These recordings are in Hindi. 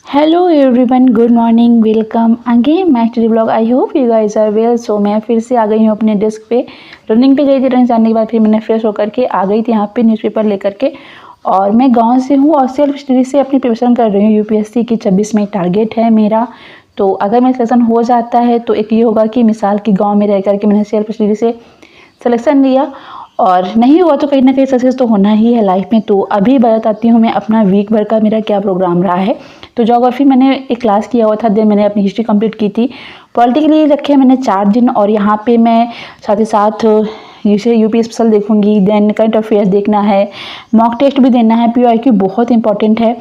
Hello everyone, good morning, welcome again my to vlog. I hope you guys are well. So मैं फिर से आ गई हूँ अपने डेस्क पे। रनिंग पे गई थी, रनिंग जाने के बाद फिर मैंने फ्रेश होकर के आ गई थी यहाँ पे न्यूज़पेपर लेकर के। और मैं गांव से हूँ और सेल्फ स्टडी से अपनी प्रिपरेशन कर रही हूँ। यूपीएससी की 26 में टारगेट है मेरा। तो अगर मेरा सिलेक्शन हो जाता है तो एक ये होगा कि मिसाल की गाँव में रह करके मैंने सेल्फ स्टडी से सिलेक्शन लिया, और नहीं हुआ तो कहीं ना कहीं सक्सेस तो होना ही है लाइफ में। तो अभी बताती हूँ मैं अपना वीक भर का मेरा क्या प्रोग्राम रहा है। तो ज्योग्राफी मैंने एक क्लास किया हुआ था, देन मैंने अपनी हिस्ट्री कंप्लीट की थी। पॉलिटी के लिए रखे मैंने 4 दिन, और यहाँ पे मैं साथ ही साथ जैसे यूपी स्पेशल देखूंगी, देन करंट अफेयर्स देखना है, मॉक टेस्ट भी देना है, पीओआईक्यू बहुत इंपॉर्टेंट है।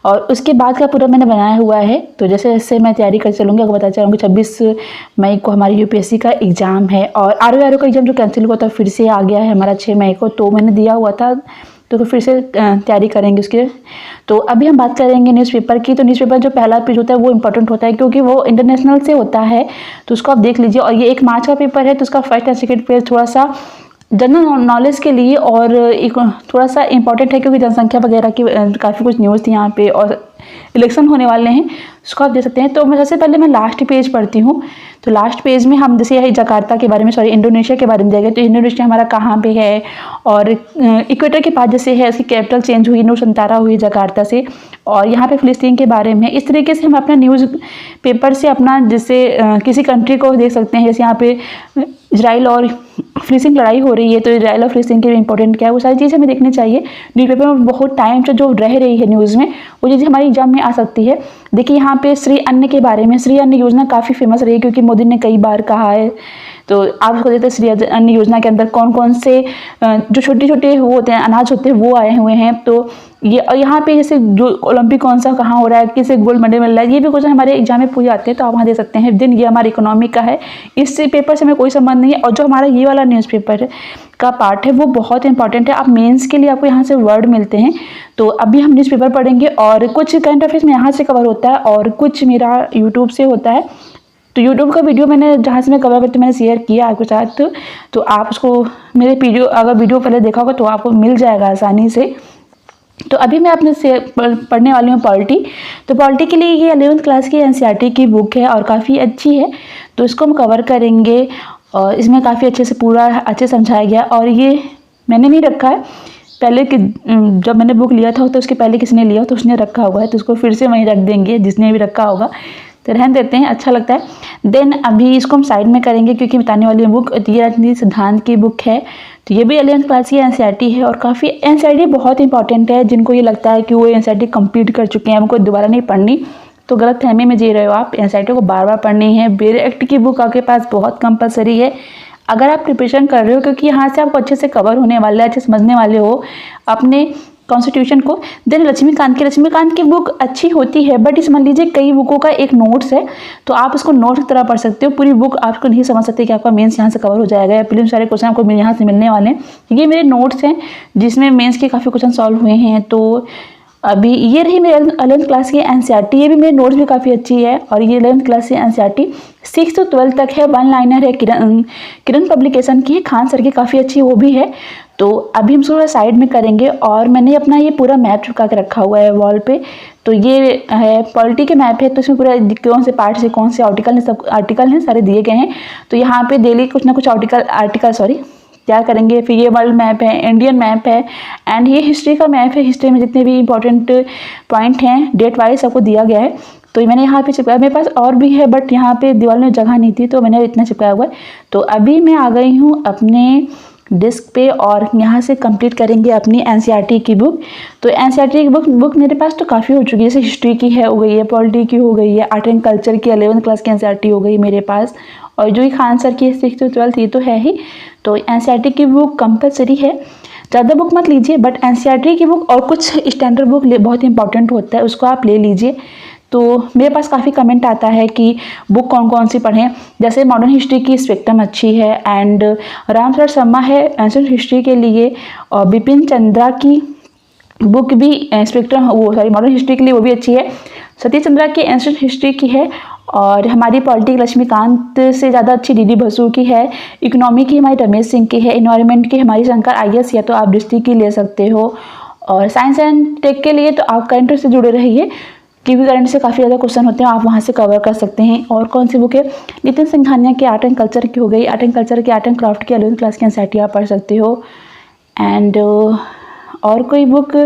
और उसके बाद का पूरा मैंने बनाया हुआ है। तो जैसे जैसे मैं तैयारी कर चलूँगी, आपको बता चलूँगी 26 मई को हमारी यूपीएससी का एग्ज़ाम है। और आर का एग्ज़ाम जो कैंसिल हुआ था फिर से आ गया है हमारा 6 मई को। तो मैंने दिया हुआ था, तो फिर से तैयारी करेंगे उसके। तो अभी हम बात करेंगे न्यूज़पेपर की। तो न्यूज़पेपर जो पहला पेज होता है वो इंपॉर्टेंट होता है, क्योंकि वो इंटरनेशनल से होता है। तो उसको आप देख लीजिए। और ये 1 मार्च का पेपर है, तो उसका फर्स्ट एंड सेकेंड पेज थोड़ा सा जनरल नॉलेज के लिए और एक थोड़ा सा इंपॉर्टेंट है, क्योंकि जनसंख्या वगैरह की काफ़ी कुछ न्यूज़ थी यहाँ पे, और इलेक्शन होने वाले हैं, उसको आप देख सकते हैं। तो मैं सबसे पहले मैं लास्ट पेज पढ़ती हूँ। तो लास्ट पेज में हम जैसे यही जकार्ता के बारे में, सॉरी इंडोनेशिया के बारे में देखें। तो इंडोनेशिया हमारा कहाँ पे है, और इक्वेटर के पास जैसे है, उसकी कैपिटल चेंज हुई, नूरसंतारा हुई जकार्ता से। और यहाँ पे फिलिस्तीन के बारे में इस तरीके से हम अपना न्यूज़ पेपर से अपना जैसे किसी कंट्री को देख सकते हैं। जैसे यहाँ पे इजराइल और फिलिस्तीन लड़ाई हो रही है, तो इजराइल और फिलिस्तीन के लिए इंपॉर्टेंट क्या है, वो सारी चीज़ें हमें देखनी चाहिए। न्यूज़पेपर में बहुत टाइम से जो रह रही है न्यूज़ में, वो चीज़ें हमारी एग्जाम में आ सकती है। देखिए यहाँ पे श्री अन्न के बारे में, श्री अन्न योजना काफ़ी फेमस रही है, क्योंकि मोदी ने कई बार कहा है। तो आप उसको देखते हैं श्री अन्न योजना के अंदर कौन कौन से जो छोटे छोटे वो होते हैं, अनाज होते हैं, वो आए हुए हैं। तो ये यहाँ पे जैसे जो ओलंपिक कौन सा कहाँ हो रहा है, किसे गोल्ड मेडल मिल रहा है, ये भी क्वेश्चन हमारे एग्जाम में पूछे जाते हैं। तो आप वहाँ दे सकते हैं। दिन ये हमारे इकोनॉमिक का है, इस पेपर से हमें कोई संबंध नहीं है। और जो हमारा ये वाला न्यूज़पेपर का पार्ट है वो बहुत इंपॉर्टेंट है। आप मेंस के लिए आपको यहाँ से वर्ड मिलते हैं। तो अभी हम न्यूज़पेपर पढ़ेंगे, और कुछ करंट अफेयर्स में यहाँ से कवर होता है और कुछ मेरा यूट्यूब से होता है। तो यूट्यूब का वीडियो मैंने जहाँ से मैं कवर करती हूँ मैंने शेयर किया आपके साथ। तो आप उसको मेरे वीडियो अगर वीडियो पहले देखा होगा तो आपको मिल जाएगा आसानी से। तो अभी मैं अपने से पढ़ने वाली हूँ पॉलिटी। तो पॉलिटी के लिए ये 11th क्लास की एनसीईआरटी की बुक है और काफ़ी अच्छी है। तो इसको हम कवर करेंगे, और इसमें काफ़ी अच्छे से पूरा अच्छे समझाया गया। और ये मैंने नहीं रखा है, पहले कि जब मैंने बुक लिया था तो उसके पहले किसी ने लिया तो उसने रखा हुआ है, तो उसको फिर से वहीं रख देंगे जिसने भी रखा होगा। तो रहने देते हैं, अच्छा लगता है। देन अभी इसको हम साइड में करेंगे, क्योंकि बताने वाली बुक ये राजनीति सिद्धांत की बुक है। तो ये भी 11th क्लास की एनसीईआरटी है, और काफ़ी एनसीईआरटी बहुत इंपॉर्टेंट है। जिनको ये लगता है कि वो एनसीईआरटी कंप्लीट कर चुके हैं, हमको दोबारा नहीं पढ़नी, तो गलत फहमी में जी रहे हो आप। एनसीईआरटी को बार बार पढ़नी है। बेरे एक्ट की बुक आपके पास बहुत कंपलसरी है अगर आप प्रिपरेशन कर रहे हो, क्योंकि यहाँ से आपको अच्छे से कवर होने वाला है, अच्छे समझने वाले हो अपने कॉन्स्टिट्यूशन को। देन लक्ष्मीकांत की बुक अच्छी होती है, बट इस मान लीजिए कई बुकों का एक नोट्स है, तो आप इसको नोट्स की तरह पढ़ सकते हो। पूरी बुक आपको नहीं समझ सकते कि आपका मेंस यहाँ से कवर हो जाएगा, या प्रीलिम्स सारे क्वेश्चन आपको यहाँ से मिलने वाले हैं। ये मेरे नोट्स हैं जिसमें मेंस के काफ़ी क्वेश्चन सॉल्व हुए हैं। तो अभी ये रही मेरी 11th क्लास की एनसीईआरटी। ये भी मेरे नोट्स भी काफ़ी अच्छी है। और ये 11th क्लास की एनसीईआरटी 6 to 12 तक है, 1 लाइनर है, किरण पब्लिकेशन की है, खान सर की काफ़ी अच्छी वो भी है। तो अभी हम थोड़ा साइड में करेंगे। और मैंने अपना ये पूरा मैप चिपका के रखा हुआ है वॉल पे। तो ये है पॉलिटी के मैप है, तो इसमें पूरा कौन से पार्ट से कौन से आर्टिकल हैं, सब आर्टिकल हैं सारे दिए गए हैं। तो यहाँ पे डेली कुछ ना कुछ आर्टिकल क्या करेंगे। फिर ये वर्ल्ड मैप है, इंडियन मैप है, एंड ये हिस्ट्री का मैप है। हिस्ट्री में जितने भी इंपॉर्टेंट पॉइंट हैं डेट वाइज सबको दिया गया है। तो मैंने यहाँ पे चिपकाया, मेरे पास और भी है बट यहाँ पे दीवार में जगह नहीं थी, तो मैंने इतना चिपकाया हुआ है। तो अभी मैं आ गई हूँ अपने डिस्क पे, और यहाँ से कंप्लीट करेंगे अपनी एनसीईआरटी की बुक। तो एनसीईआरटी की बुक मेरे पास तो काफ़ी हो चुकी है। जैसे हिस्ट्री की है हो गई है, पॉलिटी की हो गई है, आर्ट एंड कल्चर की 11th क्लास की एनसीईआरटी हो गई मेरे पास, और जो ही खान सर की 6 to 12 ये तो है ही। तो एनसीईआरटी की बुक कंपलसरी है। ज़्यादा बुक मत लीजिए, बट एनसीईआरटी की बुक और कुछ स्टैंडर्ड बुक बहुत इंपॉर्टेंट होता है, उसको आप ले लीजिए। तो मेरे पास काफ़ी कमेंट आता है कि बुक कौन कौन सी पढ़ें। जैसे मॉडर्न हिस्ट्री की स्पेक्ट्रम अच्छी है, एंड रामसर शर्मा है एंशिएंट हिस्ट्री के लिए, और बिपिन चंद्रा की बुक भी स्पेक्ट्रम मॉडर्न हिस्ट्री के लिए वो भी अच्छी है। सतीश चंद्रा की एंशिएंट हिस्ट्री की है, और हमारी पॉलिटी लक्ष्मीकांत से ज़्यादा अच्छी डीडी बसु की है। इकोनॉमी की हमारी रमेश सिंह की है। इन्वायरमेंट की हमारी शंकर आईएएस, या तो आप डिस्ट्रिक्ट की ले सकते हो। और साइंस एंड टेक के लिए तो आप करंट से जुड़े रहिए। क्योंकि करंट से काफ़ी ज़्यादा क्वेश्चन होते हैं, आप वहाँ से कवर कर सकते हैं। और कौन सी बुक है, नितिन सिंघानिया की आर्ट एंड कल्चर की हो गई, आर्ट एंड कल्चर की आर्ट एंड क्राफ्ट की 11th क्लास की एनसीईआरटी आप पढ़ सकते हो। एंड और कोई बुक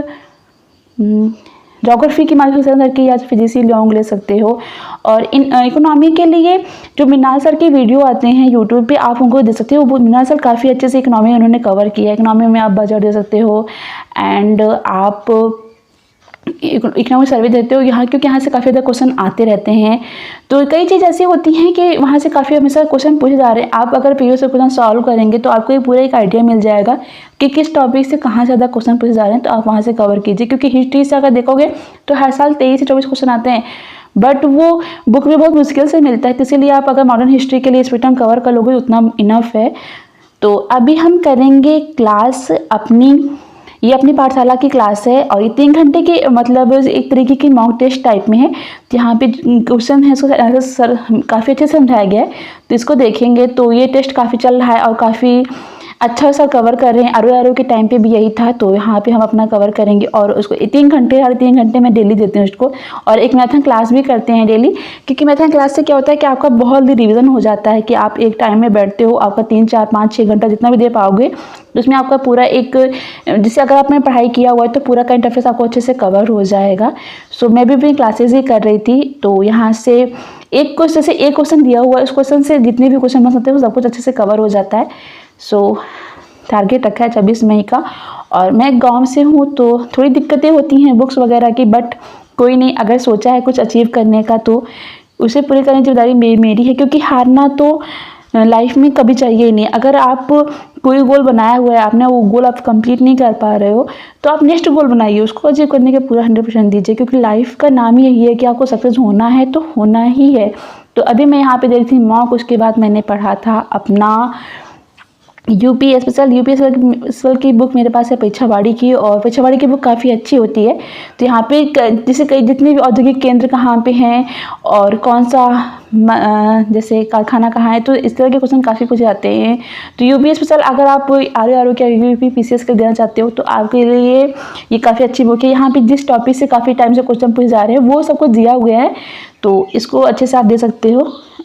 ज्योग्राफी की मार्केट करके या फिजिक्स लॉन्ग ले सकते हो। और इन इकोनॉमी के लिए जो मृणाल सर के वीडियो आते हैं यूट्यूब पे, आप उनको दे सकते हो। वो मृणाल सर काफ़ी अच्छे से इकोनॉमी उन्होंने कवर किया है। इकोनॉमी में आप बजट दे सकते हो एंड आप इकोनॉमिक सर्वे देते हो यहाँ, क्योंकि यहाँ से काफ़ी ज़्यादा क्वेश्चन आते रहते हैं। तो कई चीज़ ऐसी होती हैं कि वहाँ से काफ़ी हमेशा क्वेश्चन पूछे जा रहे हैं। आप अगर पीओ से क्वेश्चन सॉल्व करेंगे तो आपको पूरा एक आइडिया मिल जाएगा कि किस टॉपिक से कहाँ ज़्यादा क्वेश्चन पूछे जा रहे हैं, तो आप वहाँ से कवर कीजिए। क्योंकि हिस्ट्री से अगर देखोगे तो हर साल 23 से 24 क्वेश्चन आते हैं, बट वो बुक में बहुत मुश्किल से मिलता है। तो इसीलिए आप अगर मॉडर्न हिस्ट्री के लिए स्पेक्ट्रम कवर कर लोगे उतना इनफ है। तो अभी हम करेंगे क्लास अपनी, ये अपनी पाठशाला की क्लास है और ये 3 घंटे की मतलब एक तरीके की मॉक टेस्ट टाइप में है। तो यहाँ पे क्वेश्चन है, इसको सर काफ़ी अच्छे से समझाया गया है, तो इसको देखेंगे। तो ये टेस्ट काफ़ी चल रहा है और काफ़ी अच्छा सा कवर कर रहे हैं। आर के टाइम पे भी यही था, तो यहाँ पे हम अपना कवर करेंगे। और उसको 3 घंटे, साढ़े 3 घंटे में डेली देते हैं उसको। और एक मैथन क्लास भी करते हैं डेली, क्योंकि मैथन क्लास से क्या होता है कि आपका बहुत रिवीजन हो जाता है कि आप एक टाइम में बैठते हो, आपका 3, 4, 5, 6 घंटा जितना भी दे पाओगे, तो उसमें आपका पूरा एक, जिससे अगर आपने पढ़ाई किया हुआ है तो पूरा करंट अफेयर्स आपको अच्छे से कवर हो जाएगा। सो मैं भी अपनी क्लासेज ही कर रही थी। तो यहाँ से एक क्वेश्चन से एक क्वेश्चन दिया हुआ है, उस क्वेश्चन से जितने भी क्वेश्चन बन सकते हैं वो सब कुछ अच्छे से कवर हो जाता है। सो टारगेट रखा है 26 मई का। और मैं गांव से हूँ तो थोड़ी दिक्कतें होती हैं बुक्स वगैरह की, बट कोई नहीं, अगर सोचा है कुछ अचीव करने का तो उसे पूरी करने की जिम्मेदारी मेरी है। क्योंकि हारना तो लाइफ में कभी चाहिए ही नहीं। अगर आप कोई गोल बनाया हुआ है, आपने वो गोल आप कंप्लीट नहीं कर पा रहे हो, तो आप नेक्स्ट गोल बनाइए, उसको अचीव करने के पूरा 100% दीजिए। क्योंकि लाइफ का नाम ही यही है कि आपको सक्सेस होना है तो होना ही है। तो अभी मैं यहाँ पे दे रही थी मॉक, उसके बाद मैंने पढ़ा था अपना यूपी स्पेशल की बुक मेरे पास है परीक्षावाड़ी की, और परीक्षावाड़ी की बुक काफ़ी अच्छी होती है। तो यहाँ पे जैसे कई जितने भी औद्योगिक केंद्र कहाँ पे हैं और कौन सा जैसे कारखाना कहाँ है, तो इस तरह के क्वेश्चन काफ़ी पूछे जाते हैं। तो यूपी स्पेशल अगर आप आर क्या यूपी पीसीएस का देना चाहते हो तो आपके लिए ये काफ़ी अच्छी बुक है। यहाँ पे जिस टॉपिक से काफ़ी टाइम से क्वेश्चन पूछे जा रहे हैं वो सब कुछ दिया हुआ है, तो इसको अच्छे से आप दे सकते हो,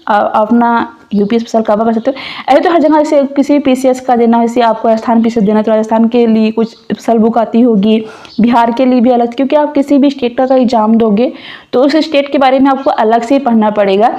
अपना यूपी स्पेशल कवर कर सकते हो। ऐसे तो हर जगह से किसी भी पीसीएस का देना, जैसे आपको राजस्थान पीसीएस देना तो राजस्थान के लिए कुछ स्पेशल बुक आती होगी, बिहार के लिए भी अलग, क्योंकि आप किसी भी स्टेट का एग्जाम दोगे तो उस स्टेट के बारे में आपको अलग से पढ़ना पड़ेगा।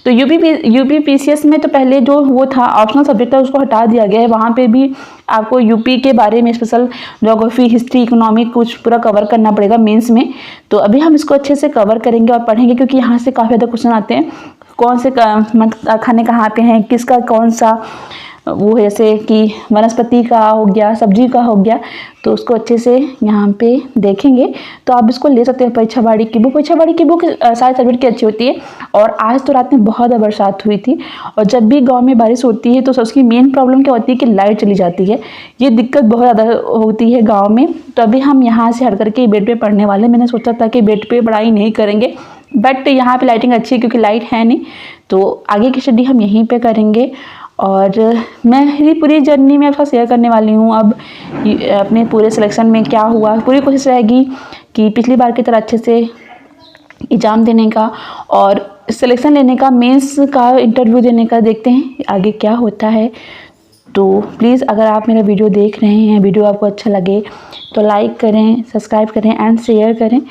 तो यूपी पीसीएस में तो पहले जो वो था ऑप्शनल सब्जेक्ट था उसको हटा दिया गया है। वहाँ पे भी आपको यूपी के बारे में स्पेशल ज्योग्राफी, हिस्ट्री, इकोनॉमी कुछ पूरा कवर करना पड़ेगा मेंस में। तो अभी हम इसको अच्छे से कवर करेंगे और पढ़ेंगे, क्योंकि यहाँ से काफ़ी ज़्यादा क्वेश्चन आते हैं। कौन से खाने कहाँ पे हैं, किसका कौन सा वो है, जैसे कि वनस्पति का हो गया, सब्जी का हो गया, तो उसको अच्छे से यहाँ पे देखेंगे। तो आप इसको ले सकते हैं परीक्षावाड़ी की बुक। परीक्षावाड़ी की बुक सारे सब्जेक्ट की अच्छी होती है। और आज तो रात में बहुत ज़्यादा बरसात हुई थी, और जब भी गांव में बारिश होती है तो उसकी मेन प्रॉब्लम क्या होती है कि लाइट चली जाती है। ये दिक्कत बहुत ज़्यादा होती है गाँव में। तो अभी हम यहाँ से हट करके बेड पर पढ़ने वाले। मैंने सोचा था कि बेड पर पढ़ाई नहीं करेंगे, बट यहाँ पे लाइटिंग अच्छी है क्योंकि लाइट है नहीं, तो आगे की स्टडी हम यहीं पे करेंगे। और मैं मेरी पूरी जर्नी में आपका शेयर करने वाली हूँ। अब अपने पूरे सिलेक्शन में क्या हुआ, पूरी कोशिश रहेगी कि पिछली बार की तरह अच्छे से एग्ज़ाम देने का और सिलेक्शन लेने का, मेंस का इंटरव्यू देने का। देखते हैं आगे क्या होता है। तो प्लीज़ अगर आप मेरा वीडियो देख रहे हैं, वीडियो आपको अच्छा लगे तो लाइक करें, सब्सक्राइब करें एंड शेयर करें।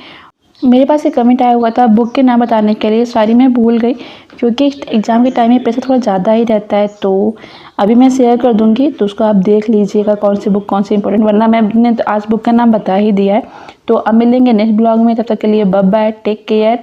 मेरे पास एक कमेंट आया हुआ था बुक के नाम बताने के लिए, सॉरी मैं भूल गई, क्योंकि एग्ज़ाम के टाइम में प्रेशर थोड़ा ज़्यादा ही रहता है। तो अभी मैं शेयर कर दूँगी, तो उसको आप देख लीजिएगा कौन सी बुक कौन सी इंपॉर्टेंट, वरना मैंने तो आज बुक का नाम बता ही दिया है। तो अब मिलेंगे नेक्स्ट ब्लॉग में, तब तक के लिए बाय बाय, टेक केयर।